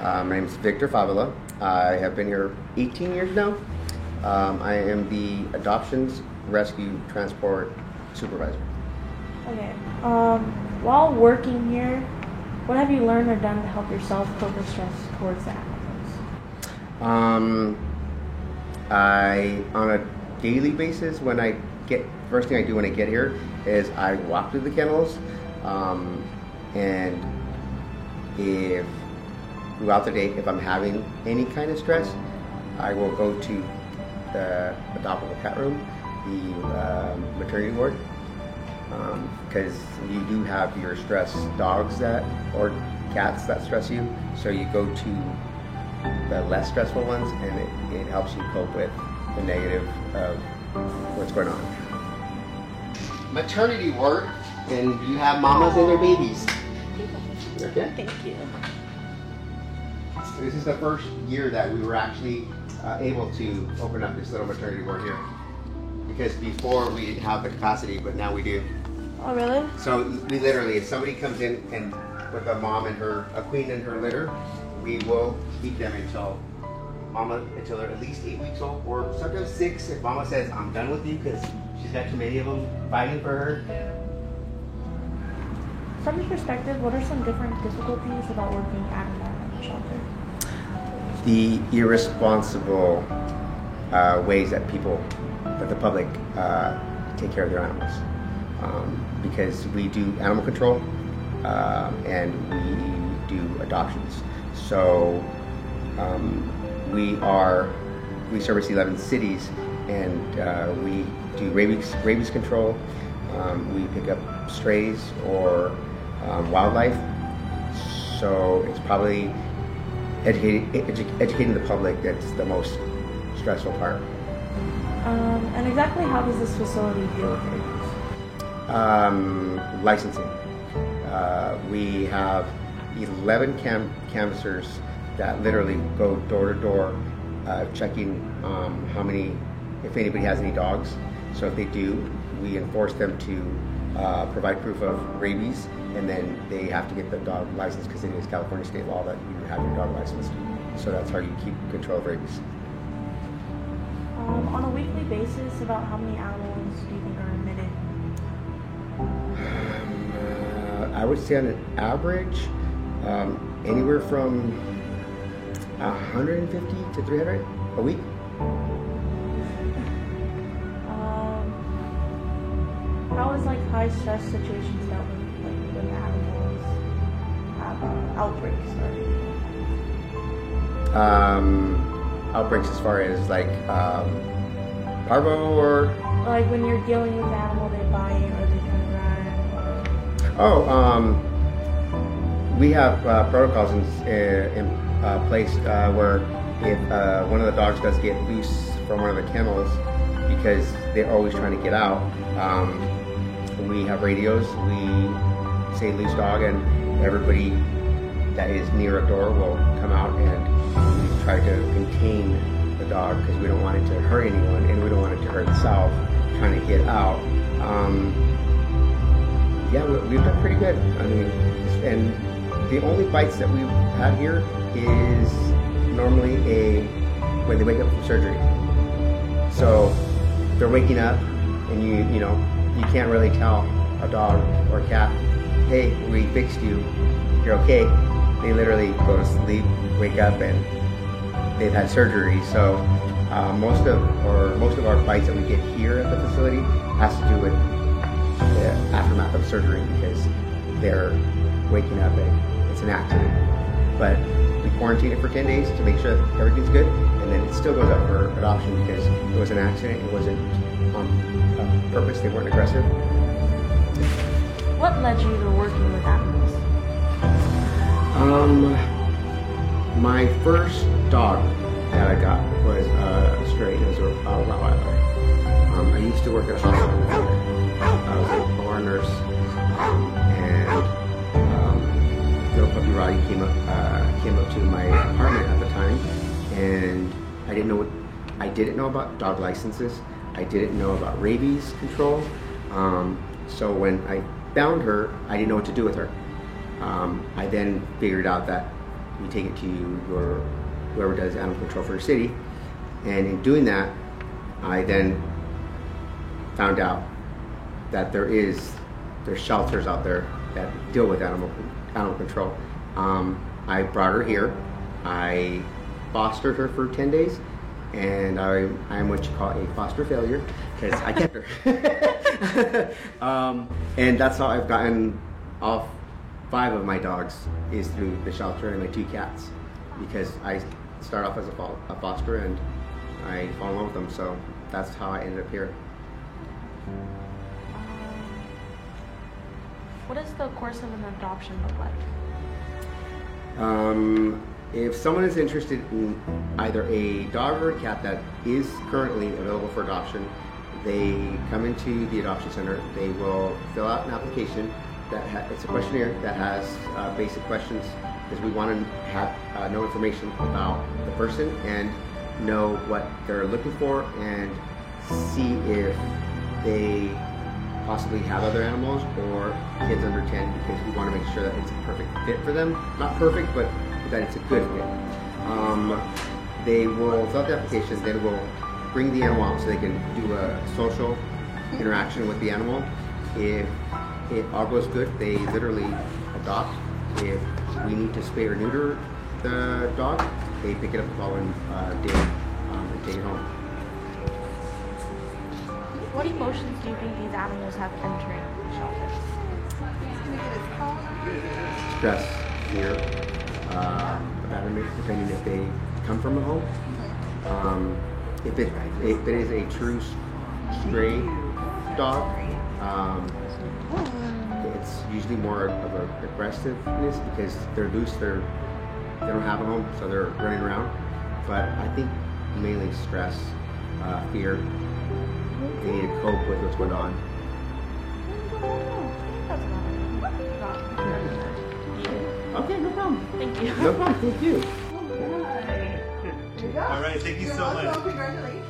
My name is Victor Favela. I have been here 18 years now. I am the Adoptions Rescue Transport Supervisor. Okay. While working here, what have you learned or done to help yourself cope with stress towards the animals? On a daily basis, first thing I do when I get here is I walk through the kennels, and if throughout the day, if I'm having any kind of stress, I will go to the adoptable cat room, the maternity ward, because you do have your stress dogs or cats that stress you, so you go to the less stressful ones, and it helps you cope with the negative of what's going on. Maternity ward, and you have mamas and their babies. Okay. Thank you. This is the first year that we were actually able to open up this little maternity ward here, because before we didn't have the capacity, but now we do. Oh, really? So we literally, if somebody comes in and with a mom and a queen and her litter, we will keep them until they're at least 8 weeks old, or sometimes 6 if mama says, I'm done with you because she's got too many of them fighting for her. From your perspective, what are some different difficulties about working at an animal shelter? The irresponsible ways that the public take care of their animals. Because we do animal control and we do adoptions. So we service 11 cities, and we do rabies control. We pick up strays or wildlife. So it's probably educating the public that's the most stressful part. And exactly how does this facility deal with rabies? Licensing. We have 11 canvassers that literally go door to door, checking if anybody has any dogs. So if they do, we enforce them to provide proof of rabies, and then they have to get the dog license, because it is California state law that you have your dog licensed. So that's how you keep control of rabies. On a weekly basis, about how many animals do you think are admitted? I would say on an average, anywhere from 150 to 300 a week. How is high stress situations dealt with, when animals have outbreaks or outbreaks as far as parvo, or when you're dealing with an animal, they bite or they can run? We have protocols in place where if one of the dogs does get loose from one of the kennels, because they're always trying to get out, we have radios. We say loose dog, and everybody that is near a door will come out, and we try to contain the dog, because we don't want it to hurt anyone, and we don't want it to hurt itself trying to get out. We've done pretty good. And the only bites that we've had here is normally when they wake up from surgery. So they're waking up, and you can't really tell a dog or a cat, hey, we fixed you, you're okay. They literally go to sleep, wake up, and they've had surgery. So most of our bites that we get here at the facility has to do with the aftermath of surgery, because they're waking up and it's an accident. But we quarantine it for 10 days to make sure that everything's good, and then it still goes up for adoption, because it was an accident. It wasn't on purpose. They weren't aggressive. What led you to working with animals? My first dog that I got was a stray. It was a Rottweiler. I used to work at a hospital. I was a OR nurse, and little puppy Roddy came up to my apartment at the time, and I didn't know about dog licenses. I didn't know about rabies control. So when I found her, I didn't know what to do with her. I then figured out that you take it to your whoever does animal control for your city. And in doing that, I then found out that there's shelters out there that deal with animal control. I brought her here. I fostered her for 10 days, and I am what you call a foster failure because I kept her. And that's how I've gotten all 5 of my dogs is through the shelter, and my 2 cats, because I start off as a foster and I fall in love with them. So that's how I ended up here. What does the course of an adoption look like? If someone is interested in either a dog or a cat that is currently available for adoption, they come into the adoption center. They will fill out an application it's a questionnaire that has basic questions, because we want to have know information about the person and know what they're looking for, and see if they possibly have other animals or kids under 10, because we want to make sure that it's a perfect fit for them. Not perfect, but that it's a good fit. They will fill out the application, then we'll bring the animal out so they can do a social interaction with the animal. If it all goes good, they literally adopt. If we need to spay or neuter the dog, they pick it up the following day and take it home. What emotions do you think these animals have entering the shelter? Stress, fear, abandonment, depending if they come from a home. If it is a true stray dog, it's usually more of an aggressiveness because they're loose, they don't have a home, so they're running around. But I think mainly stress, fear. They need to cope with what's going on. Okay, no problem. Thank you. No problem, thank you. All right, thank you so much. Congratulations.